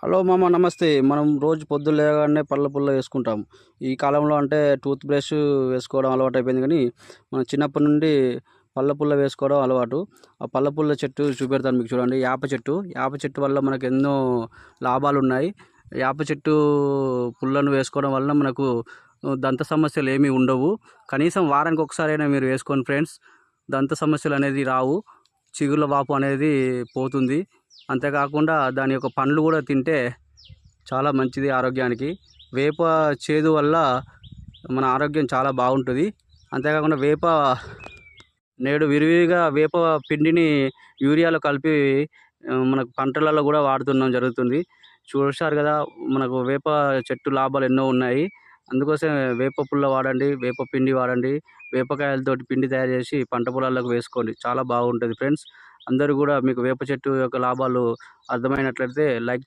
Hello మామ నమస్తే. మనం రోజు పొద్దున్న లేవగానే పళ్ళ పుల్ల వేసుకుంటాం. ఈ కాలంలో అంటే టూత్ బ్రష్ వేసుకోవడం అలవాటయిపోయింది గానీ, మనం చిన్నప్పటి నుండి పళ్ళ పుల్ల వేసుకోవడం అలవాటు. ఆ పళ్ళ పుల్ల చెట్టు చూపెడతాను మీకు చూడండి. యాప చెట్టు. యాప చెట్టు వల్ల మనకెన్నో లాభాలున్నాయి. యాప చెట్టు పుల్లను వేసుకోవడం వలన మనకు దంత సమస్యలేమీ ఉండవు. కనీసం వారానికి ఒకసారైనా మీరు వేసుకోండి ఫ్రెండ్స్. దంత సమస్యలనేది రావు. చిగుళ్ళ వాపు అనేది పోతుంది. అంతేకాకుండా దాని యొక్క పండ్లు కూడా తింటే చాలా మంచిది ఆరోగ్యానికి. వేప చేదు వల్ల మన ఆరోగ్యం చాలా బాగుంటుంది. అంతేకాకుండా నేడు విరివిగా వేప పిండిని యూరియాలో కలిపి మనకు పంటలలో కూడా వాడుతున్నాం జరుగుతుంది. చూశారు కదా, మనకు వేప చెట్టు లాభాలు ఎన్నో ఉన్నాయి. అందుకోసమే వేప పుల్ల వాడండి, వేప పిండి వాడండి. వేపకాయలతోటి పిండి తయారు చేసి పంట పొలాలకు వేసుకోండి, చాలా బాగుంటుంది ఫ్రెండ్స్. అందరూ కూడా మీకు వేప చెట్టు యొక్క లాభాలు అర్థమైనట్లయితే లైక్